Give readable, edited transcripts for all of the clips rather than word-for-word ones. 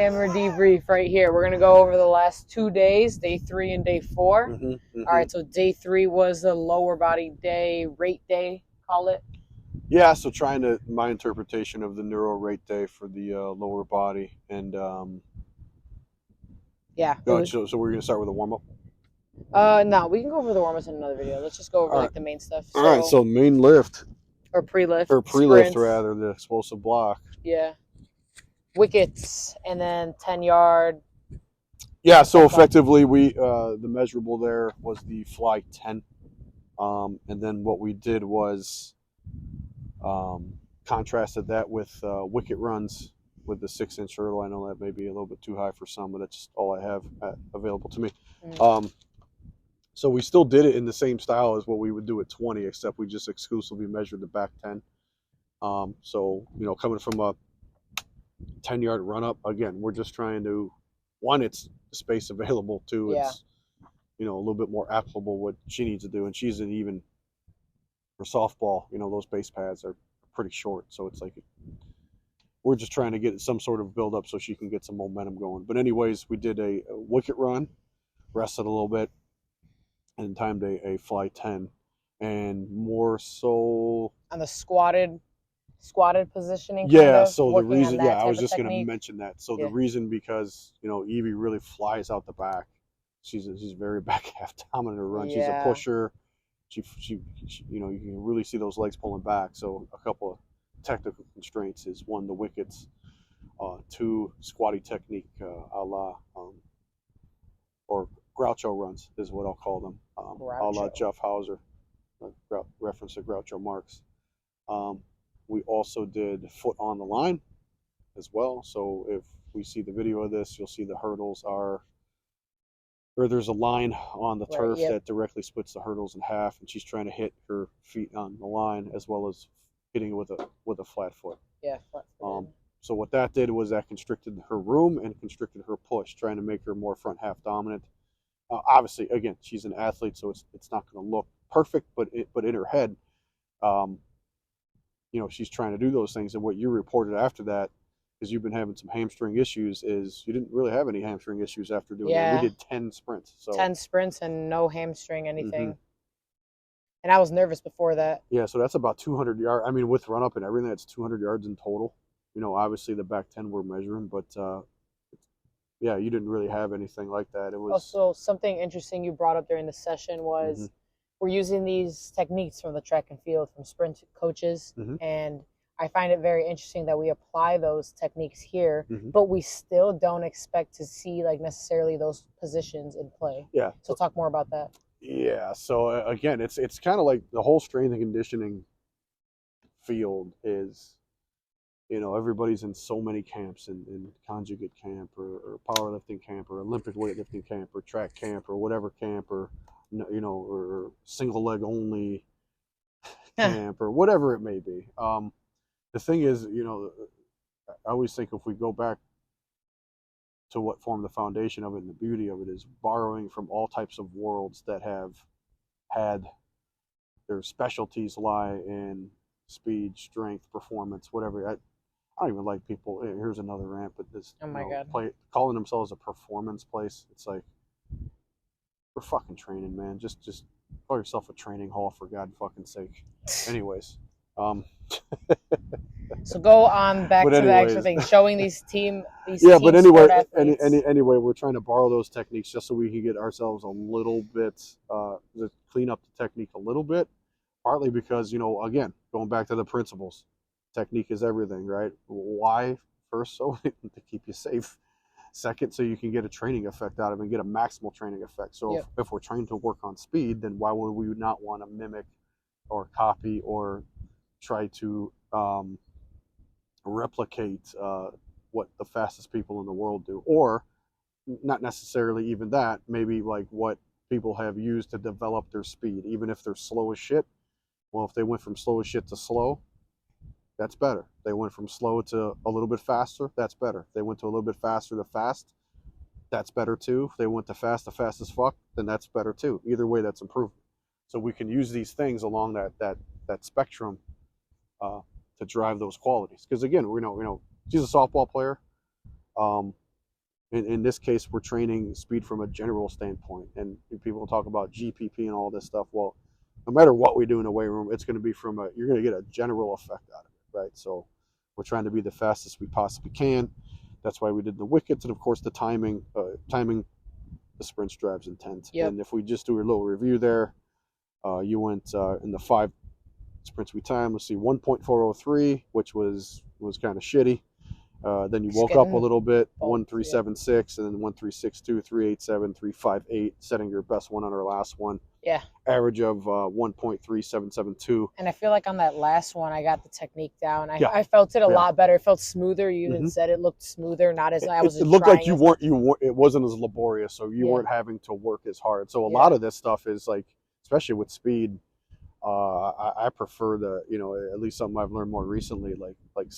Hammer debrief right here. We're going to go over the last 2 days, day 3 and day 4. All right, so day 3 was the lower body day, rate day, call it. Yeah, so my interpretation of the neuro rate day for the lower body. And yeah. so we're going to start with a warm-up? No, we can go over the warm-ups in another video. Let's just go over the main stuff. All right, so main lift. Or pre-lift. Or pre-lift, rather, the explosive block. Yeah. Wickets, and then 10-yard. Yeah, so effectively the measurable there was the fly 10. And then what we did was contrasted that with wicket runs with the 6-inch hurdle. I know that may be a little bit too high for some, but that's just all I have available to me. So we still did it in the same style as what we would do at 20, except we just exclusively measured the back 10. So, coming from a 10-yard run up, again, we're just trying to, one, it's space available, two, it's, a little bit more applicable what she needs to do. And she's even for softball, those base pads are pretty short. So it's like, we're just trying to get some sort of build up so she can get some momentum going. But anyways, we did a wicket run, rested a little bit, and timed a fly 10, and more so on the squatted positioning. Yeah, so the reason, I was just going to mention that. So the reason, because Evie really flies out the back. She's very back half dominant run. She's a pusher. She you can really see those legs pulling back. So a couple of technical constraints is, one, the wickets, two, squatty technique, a la or Groucho runs is what I'll call them, a la Jeff Hauser, reference to Groucho Marx. We also did foot on the line as well. So if we see the video of this, you'll see the hurdles are, or there's a line on the turf that directly splits the hurdles in half, and she's trying to hit her feet on the line as well as hitting it with a flat foot. Yeah. Flat foot. So what that did was that constricted her room and constricted her push, trying to make her more front half dominant. Obviously, again, she's an athlete, so it's not going to look perfect, but in her head, she's trying to do those things. And what you reported after that, because you've been having some hamstring issues, is you didn't really have any hamstring issues after doing that. We did 10 sprints. So 10 sprints and no hamstring anything. And I was nervous before that. Yeah, so that's about 200 yards. I mean, with run up and everything, that's 200 yards in total. Obviously the back 10 we're measuring, but yeah, you didn't really have anything like that. It was also something interesting you brought up during the session was we're using these techniques from the track and field from sprint coaches, and I find it very interesting that we apply those techniques here, but we still don't expect to see necessarily those positions in play. Yeah. So talk more about that. Yeah. So again, it's kind of like the whole strength and conditioning field is, everybody's in so many camps, in conjugate camp or powerlifting camp or Olympic weightlifting camp or track camp or whatever camp or single leg only camp or whatever it may be. The thing is, I always think if we go back to what formed the foundation of it, and the beauty of it is borrowing from all types of worlds that have had their specialties lie in speed, strength, performance, whatever. I don't even like people. Here's another rant, but this calling themselves a performance place. It's like, we're fucking training, man. Just call yourself a training hall, for God fucking sake. Anyways, so go on back to the actual thing, showing these team. But anyway, we're trying to borrow those techniques just so we can get ourselves a little bit, clean up the technique a little bit. Partly because, again, going back to the principles, technique is everything, right? Why? First, so to keep you safe. Second, so you can get a training effect out of it and get a maximal training effect. So if we're trained to work on speed, then why would we not want to mimic or copy or try to replicate what the fastest people in the world do? Or not necessarily even that, maybe like what people have used to develop their speed, even if they're slow as shit. Well, if they went from slow as shit to slow, that's better. They went from slow to a little bit faster, that's better. They went to a little bit faster to fast, that's better too. If they went to fast as fuck, then that's better too. Either way, that's improvement. So we can use these things along that spectrum to drive those qualities. Because again, we know she's a softball player. in this case, we're training speed from a general standpoint. And people talk about GPP and all this stuff. Well, no matter what we do in a weight room, it's going to be you're going to get a general effect out of it, right? So we're trying to be the fastest we possibly can. That's why we did the wickets, and of course the timing the sprints, drives, intent. Yep. And if we just do a little review there, you went in the 5 sprints we timed. Let's see, 1.403, which was kind of shitty. Then you woke up a little bit, 1.376, and then 1.362, 3.87, 3.58, setting your best one on our last one. Yeah. Average of 1.3772. And I feel like on that last one, I got the technique down. I felt it a lot better. It felt smoother. You even said it looked smoother, not as I was. It looked like you weren't. It wasn't as laborious, so you weren't having to work as hard. So a lot of this stuff is like, especially with speed. I prefer at least something I've learned more recently, like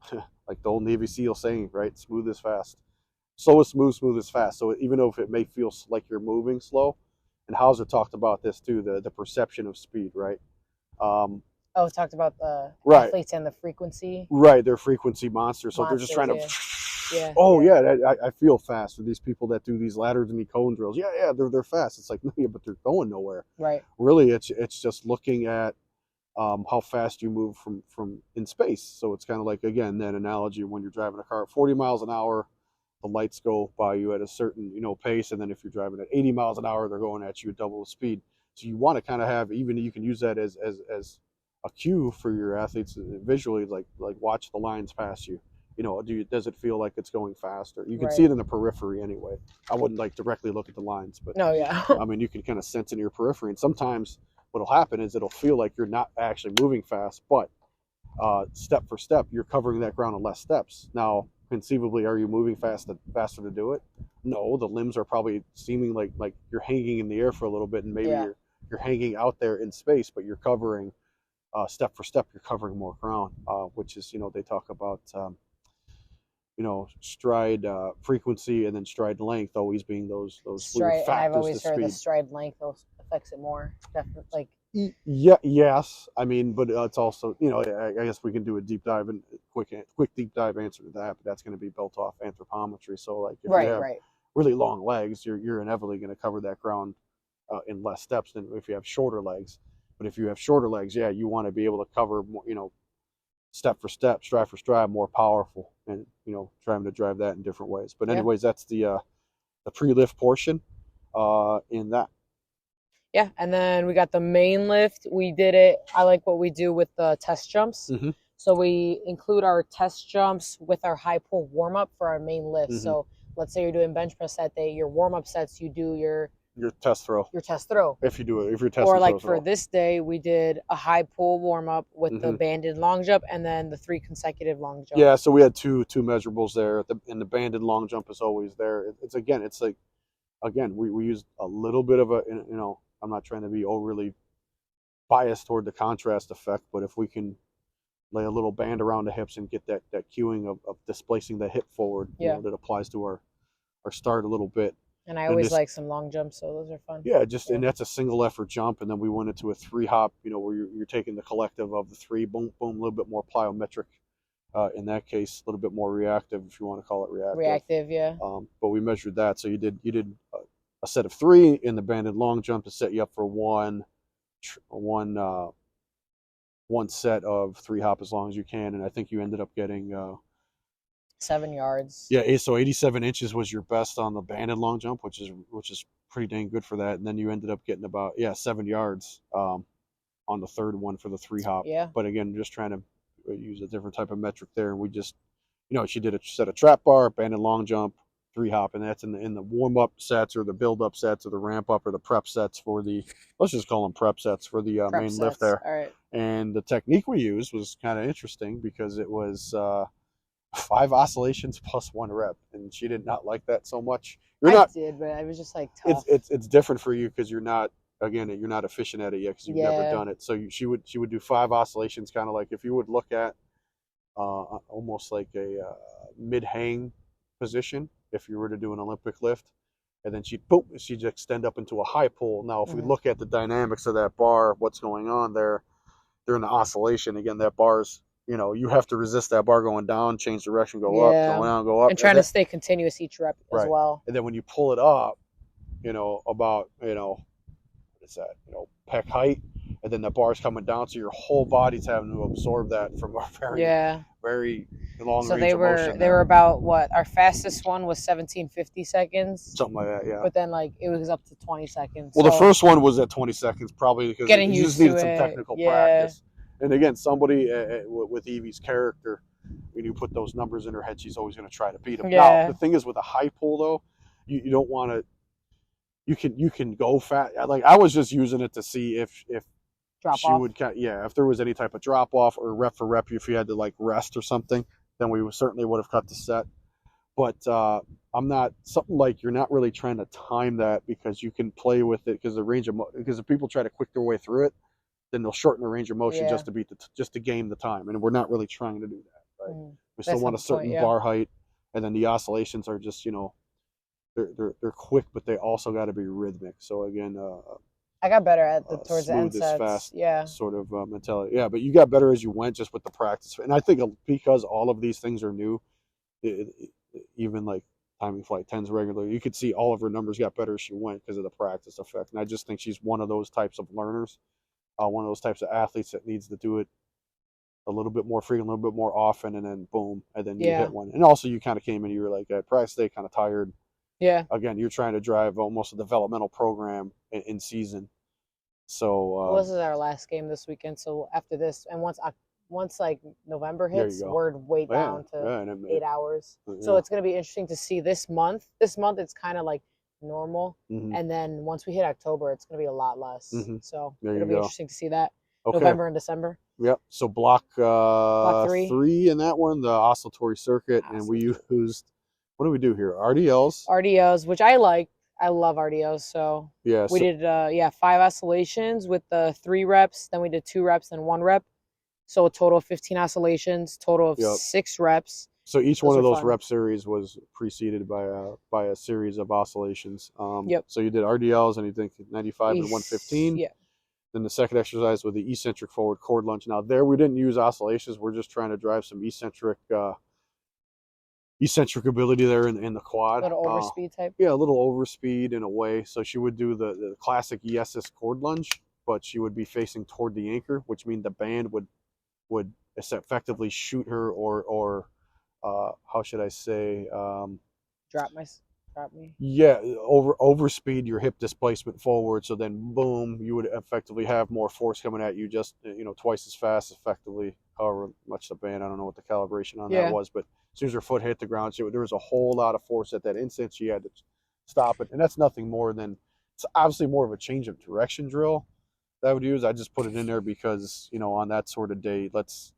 the old Navy SEAL saying, right? Smooth is fast. Slow is smooth, smooth is fast. So even though if it may feel like you're moving slow, and Hauser talked about this too, the perception of speed, right? Talked about the athletes and the frequency. Right, they're frequency monsters. So they're just trying to. I feel fast. Or these people that do these ladders and the cone drills. Yeah, they're fast. It's like, yeah, but they're going nowhere. Right. Really, it's just looking at how fast you move from in space. So it's kind of like, again, that analogy when you're driving a car at 40 miles an hour, the lights go by you at a certain pace, and then if you're driving at 80 miles an hour, they're going at you at double the speed. So you want to kind of have, even you can use that as a cue for your athletes visually, like watch the lines pass you. Does it feel like it's going faster? You can see it in the periphery anyway. I wouldn't directly look at the lines, but I mean, you can kind of sense in your periphery. And sometimes what'll happen is it'll feel like you're not actually moving fast, but step for step, you're covering that ground in less steps. Now, conceivably, are you moving faster to do it? No, the limbs are probably seeming like you're hanging in the air for a little bit, and maybe you're hanging out there in space, but you're covering step for step. You're covering more ground, which is they talk about stride frequency and then stride length always being those stride, factors. I've always heard speed. the stride length affects it more. Definitely, Yes. I mean, but it's also, I guess we can do a deep dive and quick deep dive answer to that, but that's going to be built off anthropometry. So like if you have really long legs, you're inevitably going to cover that ground in less steps than if you have shorter legs. But if you have shorter legs, you want to be able to cover more, step for step, stride for stride, more powerful, and trying to drive that in different ways. But anyways, that's the pre-lift portion in that. Yeah, and then we got the main lift. We did it. I like what we do with the test jumps. Mm-hmm. So we include our test jumps with our high pull warm up for our main lift. Mm-hmm. So let's say you're doing bench press that day. Your warm up sets, you do your test throw. Your test throw. If you're testing. Or like for this day, we did a high pull warm up with the banded long jump and then the 3 consecutive long jumps. Yeah, so we had two measurables there, and the banded long jump is always there. It's like we used a little bit of a I'm not trying to be overly biased toward the contrast effect, but if we can lay a little band around the hips and get that cueing of displacing the hip forward, that applies to our start a little bit. And I always like some long jumps, so those are fun. Yeah, and that's a single effort jump, and then we went into a 3 hop, where you're taking the collective of the 3, boom, boom, a little bit more plyometric. In that case, a little bit more reactive, if you want to call it reactive. Reactive, yeah. But we measured that, so you did a set of 3 in the banded long jump to set you up for one set of 3 hop as long as you can, and I think you ended up getting 7 yards. Yeah, so 87 inches was your best on the banded long jump, which is pretty dang good for that. And then you ended up getting about 7 yards on the third one for the 3 hop. Yeah. But again, just trying to use a different type of metric there, and we just she did a set of trap bar, banded long jump, 3 hop, and that's in the warm up sets or the build up sets or the ramp up or the prep sets for the, let's just call them prep sets for the main sets. lift there. All right. And the technique we used was kind of interesting because it was 5 oscillations plus 1 rep, and she did not like that so much. I did, but I was just like tough. It's different for you because you're not efficient at it yet because you've never done it. So she would do 5 oscillations, kind of like if you would look at almost like a mid hang position if you were to do an Olympic lift, and then she'd extend up into a high pull. Now, if we look at the dynamics of that bar, what's going on there during the oscillation, again, that bar's you have to resist that bar going down, change direction, go up, go down, go up. And trying to stay continuous each rep as well. And then when you pull it up, about, what is that, pec height, and then the bar's coming down, so your whole body's having to absorb that from a very, very long range of motion. So they were about, what, our fastest one was 1750 seconds. Something like that, yeah. But then, it was up to 20 seconds. Well, the first one was at 20 seconds, probably because you just needed some technical practice. And again, somebody with Evie's character, when you put those numbers in her head, she's always going to try to beat them. Now, the thing is, with a high pull, though, you don't want to. You can go fast. Like, I was just using it to see if drop she off. would, if there was any type of drop off or rep for rep, if you had to rest or something, then we certainly would have cut the set. But I'm not something like, you're not really trying to time that, because you can play with it, because because if people try to quick their way through it, then they'll shorten the range of motion just to game the time, and we're not really trying to do that, right? We still want a certain bar height, and then the oscillations are just they're quick, but they also got to be rhythmic. So again, I got better at towards the end sets. Fast, sort of mentality. Yeah, but you got better as you went, just with the practice. And I think because all of these things are new, even like timing flight 10s regularly, you could see all of her numbers got better as she went because of the practice effect. And I just think she's one of those types of learners. One of those types of athletes that needs to do it a little bit more frequent, a little bit more often, and then boom, and then you hit one. And also, you kind of came in, you were like, at practice day, kind of tired. Yeah. Again, you're trying to drive almost a developmental program in season. So this is our last game this weekend. So after this, and once November hits, we're way down to 8 hours. So it's going to be interesting to see this month. This month, it's kind of like normal, and then once we hit October, it's going to be a lot less. So it'll be interesting to see that. November and December. Yep. So block 3 in that one, the oscillatory circuit, and we used, what do we do here? RDLs, which I like. I love RDLs. So we did 5 oscillations with the 3 reps. Then we did 2 reps and 1 rep. So a total of 15 oscillations. Total of 6 reps. So each one of those rep series was preceded by a series of oscillations. So you did RDLs, and you think 95 and 115. Yeah. Then the second exercise with the eccentric forward cord lunge. Now there we didn't use oscillations. We're just trying to drive some eccentric ability there in the quad. A little overspeed type. Yeah, a little overspeed in a way. So she would do the classic ESS cord lunge, but she would be facing toward the anchor, which means the band would effectively shoot her or how should I say? Drop me. Yeah, overspeed your hip displacement forward. So then, boom, you would effectively have more force coming at you, just twice as fast, effectively. However much the band, I don't know what the calibration on that was, but as soon as her foot hit the ground, there was a whole lot of force at that instant. She had to stop it, and that's nothing more than, it's obviously more of a change of direction drill that I would use. I just put it in there because on that sort of day, let's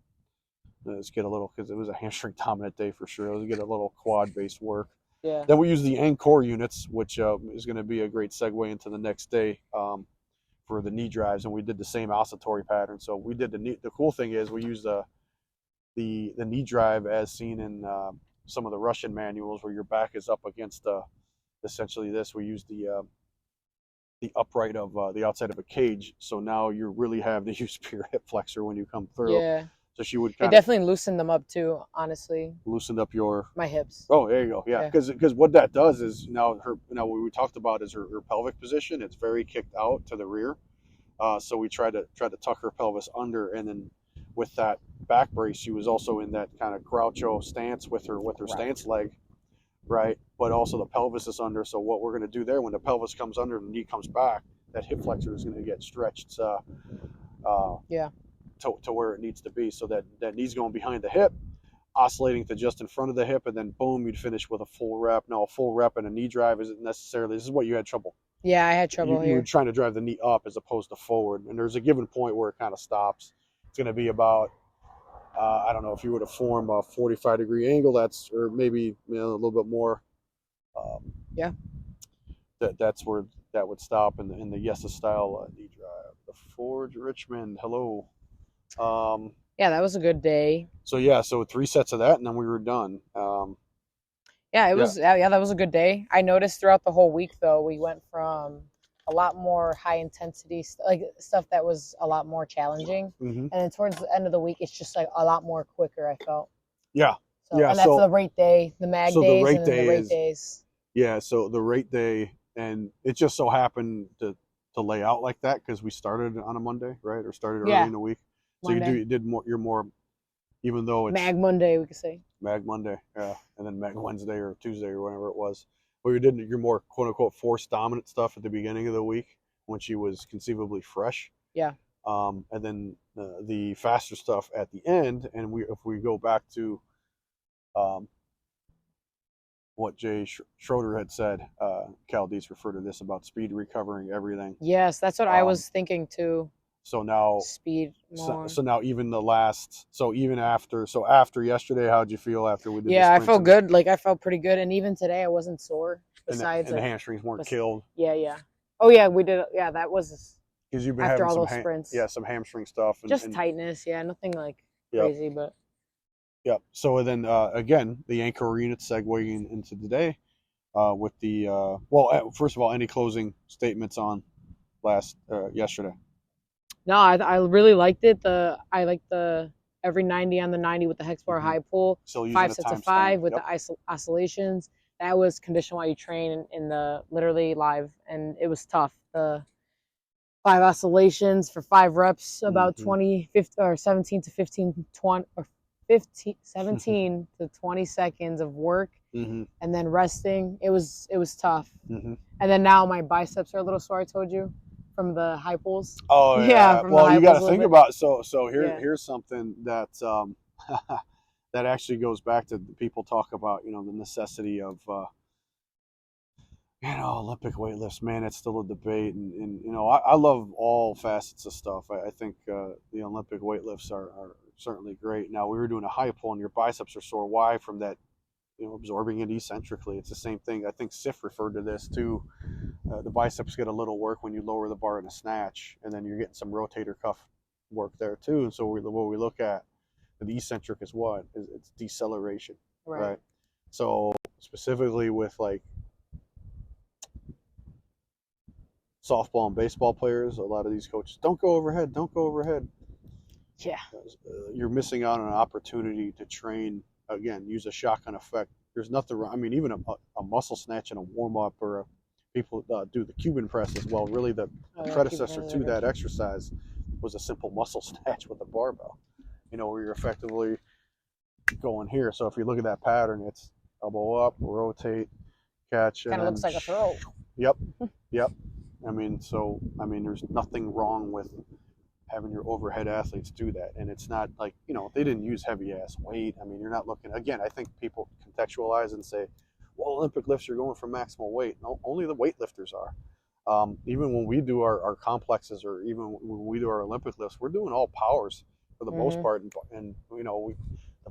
get a little, because it was a hamstring dominant day for sure. Let's get a little quad based work. Yeah. Then we use the Encore units, which is going to be a great segue into the next day for the knee drives, and we did the same oscillatory pattern. So we did the cool thing is we used the knee drive as seen in some of the Russian manuals, where your back is up against essentially this. We use the upright of the outside of a cage. So now you really have the use of your hip flexor when you come through. Yeah. So she would it definitely loosened them up too, honestly. Loosened up my hips. Oh, there you go. Yeah, because what that does is now what we talked about is her pelvic position. It's very kicked out to the rear. So we tried to tuck her pelvis under, and then with that back brace, she was also in that kind of Groucho stance with her stance leg, right? But also the pelvis is under. So what we're going to do there, when the pelvis comes under and the knee comes back, that hip flexor is going to get stretched. To where it needs to be, so that knee's going behind the hip, oscillating to just in front of the hip, and then boom, you'd finish with a full rep. Now, a full rep and a knee drive isn't necessarily, this is what you had trouble. Yeah, I had trouble here. You were trying to drive the knee up as opposed to forward, and there's a given point where it kind of stops. It's going to be about, I don't know, if you were to form a 45-degree angle, or maybe a little bit more. That's where that would stop in the Yesa style knee drive. The Forge Richmond, hello. That was a good day. So 3 sets of that, and then we were done. That was a good day. I noticed throughout the whole week, though, we went from a lot more high intensity, like stuff that was a lot more challenging. Mm-hmm. And then towards the end of the week, it's just like a lot more quicker, I felt. Yeah. So, yeah. And that's the rate day, the mag days, and then the rate days. Yeah. So the rate day, and it just so happened to lay out like that because we started on a Monday, right? Or started early in the week. So you did more. You're more, even though it's Mag Monday, we could say. Mag Monday, yeah, and then Mag Wednesday or Tuesday or whatever it was. Where you did your more quote unquote force dominant stuff at the beginning of the week when she was conceivably fresh. Yeah. And then the faster stuff at the end, and if we go back to what Jay Schroeder had said, Cal Dietz referred to this about speed recovering everything. Yes, that's what I was thinking too. So now speed more. So now even after yesterday, how'd you feel after we did? Yeah, I felt good. Like I felt pretty good, and even today I wasn't sore. Besides, and the hamstrings weren't killed. Yeah. Oh yeah, we did. Yeah, that was because you've been after having all those sprints. Yeah, some hamstring stuff. Just tightness. Yeah, nothing like crazy, but. Yep. So then again, the anchor unit segueing into today with the first of all, any closing statements on yesterday? No, I really liked it. I liked the every 90 on the 90 with the hex bar high pull. So 5 sets of 5 with the oscillations. That was condition while you train in the literally live, and it was tough. The 5 oscillations for 5 reps, about 20, 15, or 17 to 15, 20, or 15, 17 to 20 seconds of work, and then resting. It was tough. And then now my biceps are a little sore. I told you. From the high pulls. Oh yeah. Well, you got to think about here's something that that actually goes back to people talk about the necessity of Olympic weightlifts. Man, it's still a debate, and I love all facets of stuff. I think the Olympic weightlifts are certainly great. Now we were doing a high pull, and your biceps are sore. Why? From that. Absorbing it eccentrically. It's the same thing. I think Sif referred to this too. The biceps get a little work when you lower the bar in a snatch, and then you're getting some rotator cuff work there too. And so what we look at, the eccentric is what? It's deceleration, right? So specifically with like softball and baseball players, a lot of these coaches don't go overhead. Yeah. You're missing out on an opportunity to train. Again, use a shotgun effect. There's nothing wrong. I mean, even a muscle snatch and a warm up, or people do the Cuban press as well. Really, the predecessor to that exercise was a simple muscle snatch with a barbell. Where you're effectively going here. So if you look at that pattern, it's elbow up, rotate, catch. Kind of looks like a throw. Yep. I mean, there's nothing wrong with having your overhead athletes do that. And it's not like, they didn't use heavy ass weight. I mean, you're not looking, again, I think people contextualize and say, well, Olympic lifts are going for maximal weight. No, only the weightlifters are. Even when we do our complexes, or even when we do our Olympic lifts, we're doing all powers for the most part. And the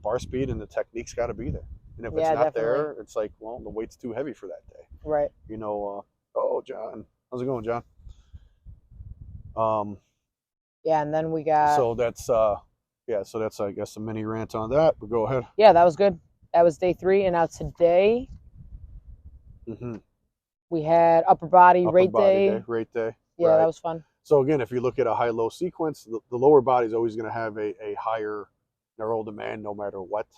bar speed and the technique's got to be there. And if it's not there, it's like, well, the weight's too heavy for that day. Right. Oh, John. How's it going, John? Yeah, and then we got. So that's I guess a mini rant on that. But go ahead. Yeah, that was good. That was day 3, and now today we had upper body rate day. Rate day. Yeah, right. That was fun. So again, if you look at a high-low sequence, the lower body is always going to have a higher neural demand no matter what.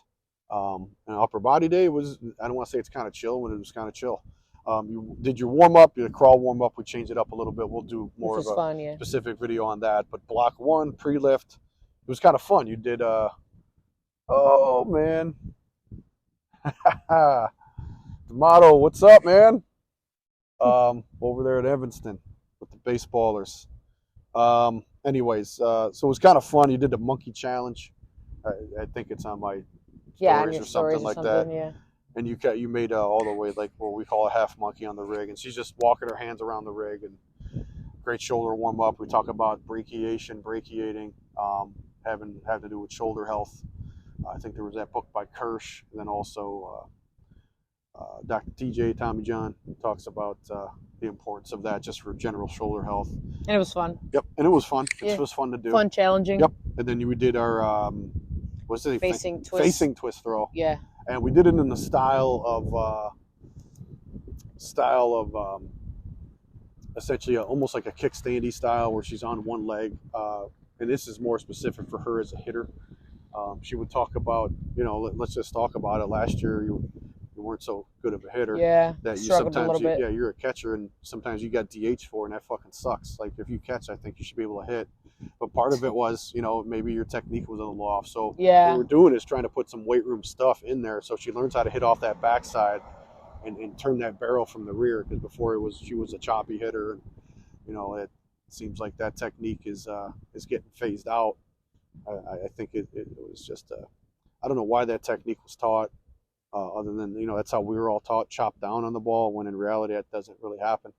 And upper body day was, I don't want to say it's kind of chill, but it was kind of chill. You did your warm-up, your crawl warm-up. We changed it up a little bit. We'll do more of a specific video on that. But block 1, pre-lift, it was kind of fun. You did, oh, man. D'Amato, what's up, man? Over there at Evanston with the baseballers. Anyways, so it was kind of fun. You did the monkey challenge. I think it's on my stories or something like that. Yeah. And you made all the way, like what we call a half monkey on the rig, and she's just walking her hands around the rig, and great shoulder warm up. We talk about brachiating, having to do with shoulder health. I think there was that book by Kirsch, and then also Dr. TJ Tommy John talks about the importance of that just for general shoulder health. And it was fun. Yep, and it was fun. It was fun to do. Fun, challenging. Yep, and then we did our what's the facing twist throw. Yeah. And we did it in the style of essentially almost like a kickstandy style where she's on one leg. And this is more specific for her as a hitter. She would talk about, let's just talk about it. Last year, you weren't so good of a hitter. Yeah, that you struggled sometimes a little bit. Yeah, you're a catcher, and sometimes you got DH for, and that fucking sucks. Like if you catch, I think you should be able to hit. But part of it was, maybe your technique was a little off. So what we're doing is trying to put some weight room stuff in there, so she learns how to hit off that backside and turn that barrel from the rear. Because before she was a choppy hitter, and it seems like that technique is getting phased out. I think it was just I don't know why that technique was taught, other than that's how we were all taught, chop down on the ball, when in reality that doesn't really happen.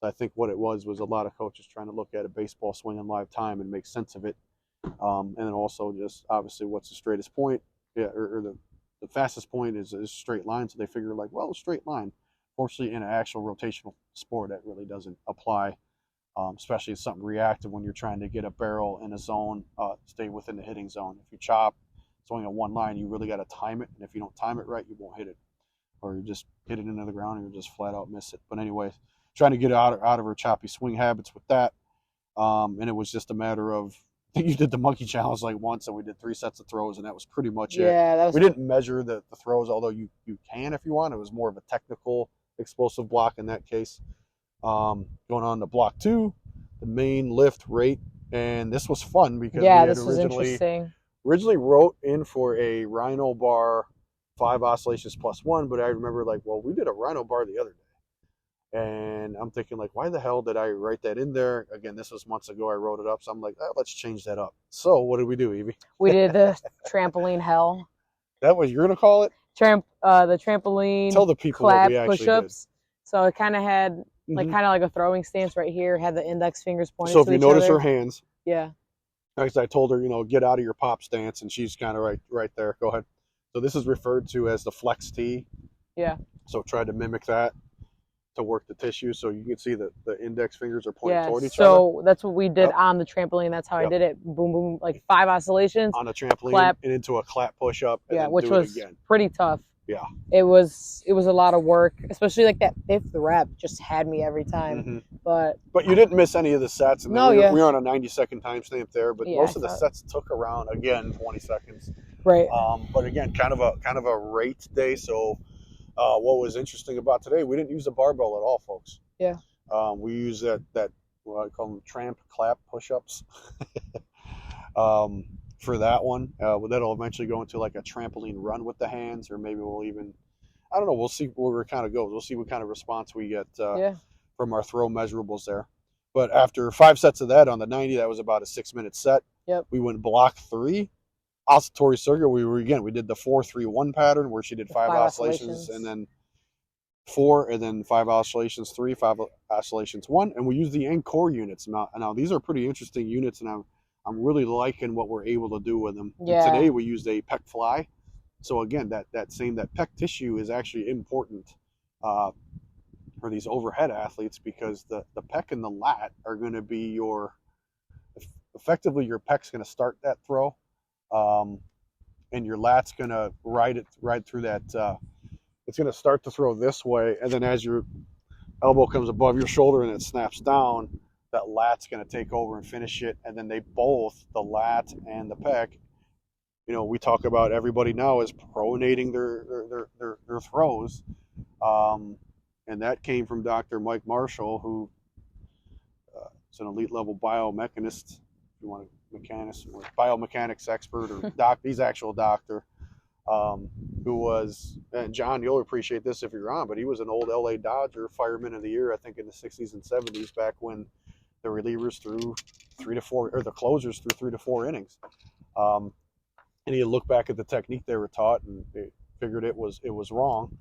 I think what it was a lot of coaches trying to look at a baseball swing in live time and make sense of it, and then also just obviously what's the straightest point, or the fastest point is a straight line. So they figure like, well, a straight line. Fortunately, in an actual rotational sport, that really doesn't apply. Especially something reactive when you're trying to get a barrel in a zone, stay within the hitting zone. If you chop, swing on one line, you really got to time it. And if you don't time it right, you won't hit it. Or you just hit it into the ground and you just flat out miss it. But anyway, trying to get out of her choppy swing habits with that. And it was just a matter of, I think you did the monkey challenge like once, and we did 3 sets of throws, and that was pretty much it. Yeah, we didn't measure the throws, although you can if you want. It was more of a technical explosive block in that case. Going on to block 2, the main lift rate, and this was fun because we had originally wrote in for a Rhino bar 5 oscillations plus 1, but I remember like, well, we did a Rhino bar the other day, and I'm thinking like, why the hell did I write that in there? Again, this was months ago I wrote it up, so I'm like, let's change that up. So what did we do, Evie? We did the trampoline hell. That what you're gonna call it? The trampoline. Tell the people clap what we actually push-ups. Did. So it kind of had kind of like a throwing stance right here. Had the index fingers pointed. So if to you each notice other. her hands, yeah. Because I told her, get out of your pop stance, and she's kind of right there. Go ahead. So this is referred to as the flex T. Yeah. So try to mimic that to work the tissue. So you can see that the index fingers are pointing toward each other. So that's what we did on the trampoline. That's how I did it. Boom, boom, like 5 oscillations. On a trampoline, clap. And into a clap push-up. Yeah, which was pretty tough. Yeah. It was a lot of work, especially like that 5th rep just had me every time. Mm-hmm. But you didn't miss any of the sets. And no, we were on a 90-second timestamp there, but most of the sets took around, again, 20 seconds. Right. But again, kind of a rate day. So what was interesting about today, we didn't use a barbell at all, folks. Yeah. We use that what I call them tramp clap push-ups. For that one, that'll eventually go into like a trampoline run with the hands, or maybe we'll even, I don't know, we'll see where it kind of goes. We'll see what kind of response we get from our throw measurables there. But after 5 sets of that on the 90, that was about a 6-minute set. Yep. We went block 3, oscillatory circuit. We did the 4-3-1 pattern where she did 5 oscillations and then 4, and then 5 oscillations 3, 5 oscillations 1, and we use the Encore units. Now these are pretty interesting units, and I'm really liking what we're able to do with them. Yeah. Today we used a pec fly. So again, that pec tissue is actually important for these overhead athletes, because the pec and the lat are going to be effectively your pec's going to start that throw, and your lat's going to ride through that. It's going to start the throw this way, and then as your elbow comes above your shoulder and it snaps down, that lat's going to take over and finish it. And then they both, the lat and the pec, we talk about, everybody now is pronating their throws. And that came from Dr. Mike Marshall, who is an elite level biomechanist, if you want a mechanist or biomechanics expert, or he's actual doctor, who was, and John, you'll appreciate this if you're on, but he was an old LA Dodger fireman of the year, I think in the 60s and 70s, back when the relievers threw 3 to 4, or the closers threw 3 to 4 innings. And he looked back at the technique they were taught, and they figured it was wrong,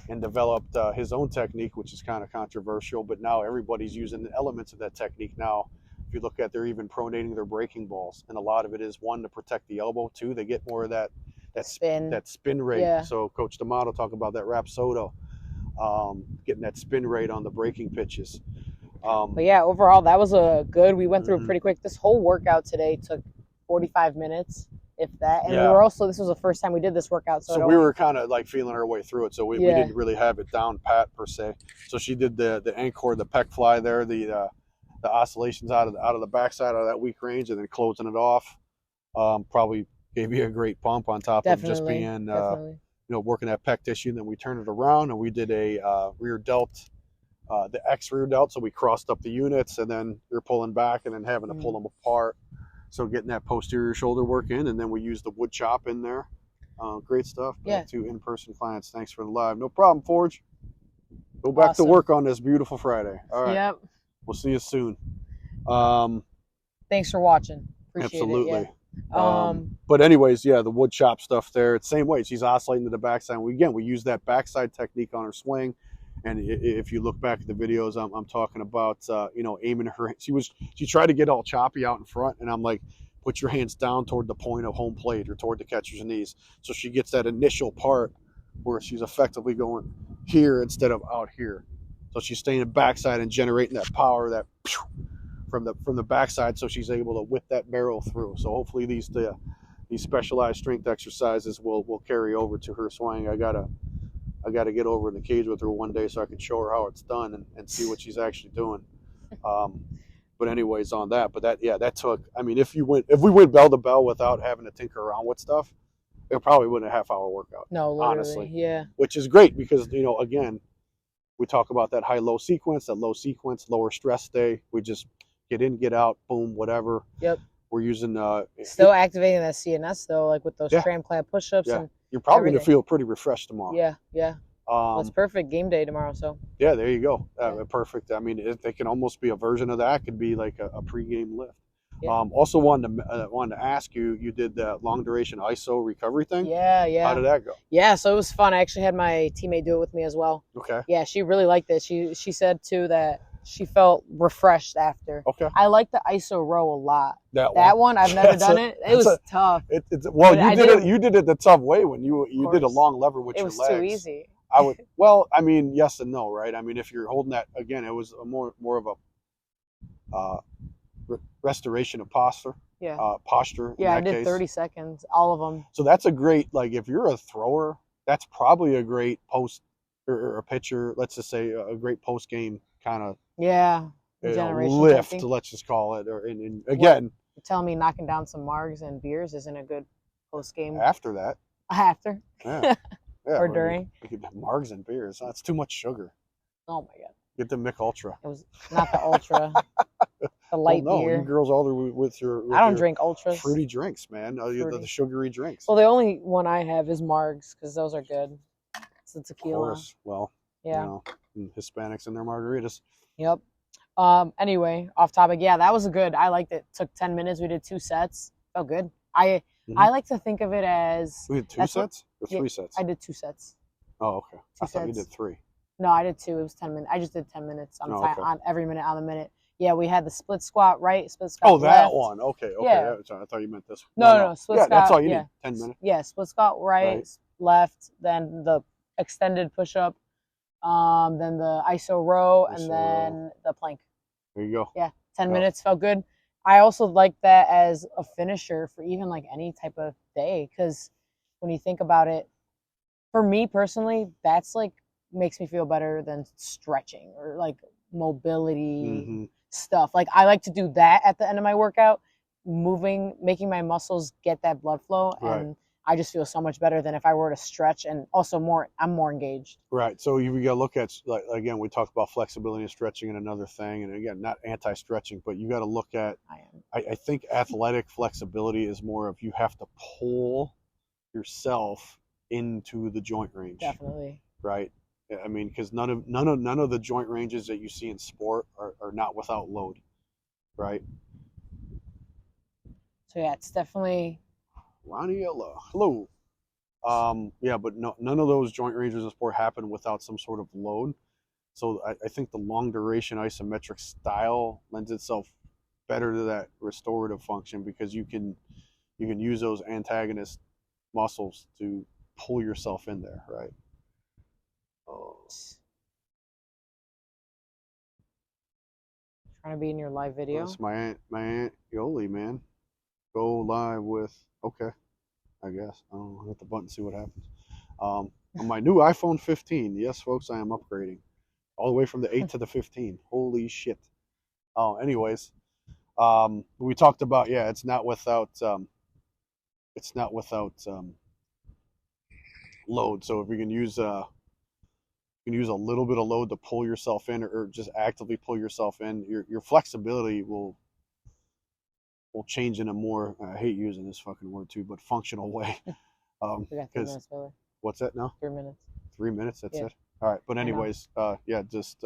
and developed his own technique, which is kind of controversial, but now everybody's using the elements of that technique now. If you look at, they're even pronating their breaking balls, and a lot of it is, 1, to protect the elbow, 2, they get more of that spin rate. Yeah. So Coach D'Amato talked about that Rapsodo, getting that spin rate on the breaking pitches. But yeah, overall, that was we went through it pretty quick. This whole workout today took 45 minutes. if that. And we Yeah. were also, this was the first time we did this workout. So we were kind of like feeling our way through it. So we Yeah. didn't really have it down pat per se. So she did the encore, the pec fly there, the oscillations out of the backside of that weak range, and then closing it off. Probably gave you a great pump on top of just being working that pec tissue. And then we turned it around and we did a rear delt, the X rear delt. So we crossed up the units, and then you're pulling back and then having to pull them apart. So getting that posterior shoulder work in, and then we used the wood chop in there. Great stuff. Back to in-person clients. Thanks for the live. No problem, Forge. Go back to work on this beautiful Friday. All right. Yep. We'll see you soon. Thanks for watching. Appreciate absolutely. it. Yeah. But anyways, yeah, the wood chop stuff there. It's the same way. She's oscillating to the backside. We use that backside technique on her swing. And if you look back at the videos, I'm talking about, aiming her. She tried to get all choppy out in front, and I'm like, put your hands down toward the point of home plate or toward the catcher's knees. So she gets that initial part where she's effectively going here instead of out here. So she's staying in backside and generating that power that from the backside, so she's able to whip that barrel through. So hopefully these specialized strength exercises will carry over to her swing. I gotta get over in the cage with her one day so I can show her how it's done and see what she's actually doing. But anyways, on that. But that took. I mean, if we went bell to bell without having to tinker around with stuff, it probably wouldn't a half-hour workout. No, literally, honestly, yeah. Which is great because again, we talk about that high-low sequence, lower stress day. We just get in, get out, boom, whatever. Yep. We're using still activating that CNS though, like with those tram clap push-ups. Yeah. And you're probably going to feel pretty refreshed tomorrow. Yeah. Well, it's perfect game day tomorrow, so. Yeah, there you go. Perfect. I mean, it can almost be a version of that. It could be like a pregame lift. Yeah. Also wanted to ask you. You did that long duration ISO recovery thing. Yeah. How did that go? Yeah, so it was fun. I actually had my teammate do it with me as well. Okay. Yeah, she really liked it. She said too that she felt refreshed after. Okay. I like the ISO row a lot. That one I've never done it. It was tough. You did it the tough way when you did a long lever with your legs. It was too easy. I mean, yes and no, right? I mean, if you're holding that again, it was more of a restoration of posture. Yeah. Posture. Yeah, I did 30 seconds, all of them. So that's a great, like, if you're a thrower, that's probably a great post or a pitcher. Let's just say a great post game kind of lift. Let's just call it. Or and again, you're telling me knocking down some margs and beers isn't a good post game. After that. After. Yeah. Or during. Margs and beers. That's too much sugar. Oh my god. Get the Mick Ultra. It was not the Ultra. The light beer. You girls all with your. I don't drink Ultras. Fruity drinks, man. The sugary drinks. Well, the only one I have is Margs because those are good. It's the tequila. Of course. Well. Yeah. Hispanics and their margaritas. Yep. Anyway, off topic. Yeah, that was good. I liked it. Took 10 minutes. We did 2 sets. Felt good. I like to think of it as. We did 2 sets or 3 sets? I did 2 sets. Oh, okay. I thought you did 3. No, I did 2. It was 10 minutes. I just did 10 minutes on every minute on the minute. Yeah, we had the split squat right, split squat left. Oh, that one. Okay. Yeah. I thought you meant this one. No, split squat. That's all you need. 10 minutes. Yeah, split squat right, left, then the extended push-up, then the ISO row, and then the plank. There you go. Yeah, 10 minutes. Felt good. I also like that as a finisher for even like any type of day because when you think about it, for me personally, that's like makes me feel better than stretching or like mobility stuff. Like I like to do that at the end of my workout, making my muscles get that blood flow, and I just feel so much better than if I were to stretch, and also I'm more engaged. Right. So we got to look at, like, again, we talked about flexibility and stretching and another thing, and again, not anti-stretching, but you got to look at. I think athletic flexibility is more of you have to pull yourself into the joint range. Definitely. Right. I mean, because none of the joint ranges that you see in sport are not without load, right? So yeah, it's definitely. Ronnie, hello. But none of those joint ranges in sport happen without some sort of load. So I think the long duration isometric style lends itself better to that restorative function because you can use those antagonist muscles to pull yourself in there, right? Trying to be in your live video. That's my aunt Yoli, man. Go live with. Okay. I guess. I don't know. Hit the button, see what happens. On my new iPhone 15, yes, folks, I am upgrading all the way from the 8 to the 15. Holy shit. Oh, anyways, we talked about, yeah, it's not without load. So if we can use a little bit of load to pull yourself in, or just actively pull yourself in, your flexibility will change in a more, I hate using this fucking word too, but functional way. We got 3 minutes, Billy. What's that now? 3 minutes. 3 minutes. That's it. All right. But anyways, yeah, just.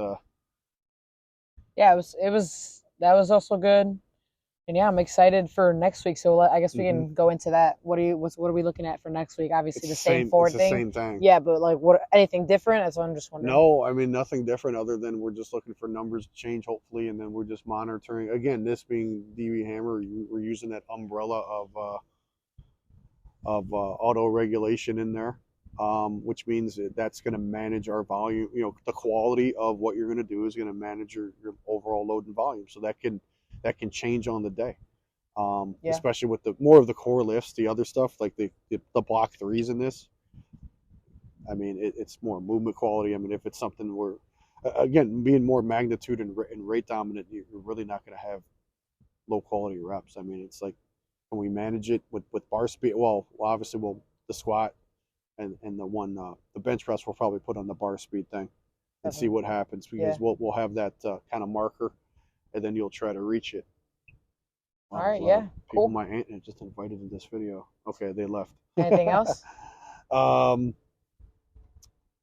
Yeah, that was also good, and yeah, I'm excited for next week. So I guess we can go into that. What are we looking at for next week? Obviously, the same forward thing. Same thing. Yeah, but like, anything different? That's what I'm just wondering. No, I mean nothing different other than we're just looking for numbers to change, hopefully, and then we're just monitoring. Again, this being DB Hammer, we're using that umbrella of auto regulation in there, which means that's going to manage our volume. You know, the quality of what you're going to do is going to manage your overall load and volume. So that can change on the day. Especially with the more of the core lifts, the other stuff like the block threes in this. I mean, it's more movement quality. I mean, if it's something where, again, being more magnitude and rate dominant, you're really not going to have low quality reps. I mean, it's like, can we manage it with bar speed? Well, obviously, the squat and the bench press we'll probably put on the bar speed thing and see what happens, because we'll have that kind of marker, and then you'll try to reach it. All right, yeah, people cool. My aunt just invited in this video. Okay, they left. Anything else?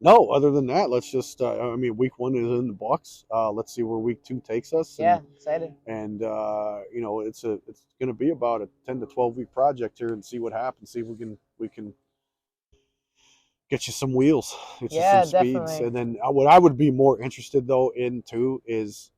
No, other than that, let's just. I mean, week 1 is in the books. Let's see where week 2 takes us. Yeah, excited. And you know, it's going to be about a 10 to 12 week project here, and see what happens. See if we can get you some wheels, get you some speeds, definitely. And then what I would be more interested though in too is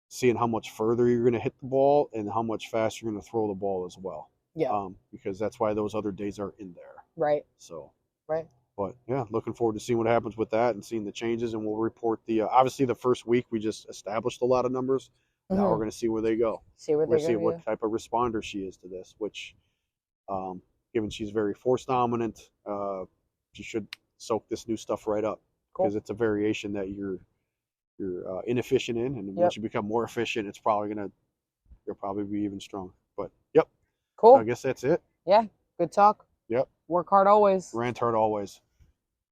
seeing how much further you're going to hit the ball and how much faster you're going to throw the ball as well. Yeah. Because that's why those other days are in there. Right. So. Right. But yeah, looking forward to seeing what happens with that and seeing the changes, and we'll report the. Obviously, the first week we just established a lot of numbers. Now we're going to see where they go. We're going to see what type of responder she is to this. Which, given she's very force dominant, she should soak this new stuff right up, because it's a variation that you're inefficient in, and once you become more efficient, you'll probably be even stronger. But cool. I guess that's it. Yeah, good talk. Yep. Work hard always. Rant hard always.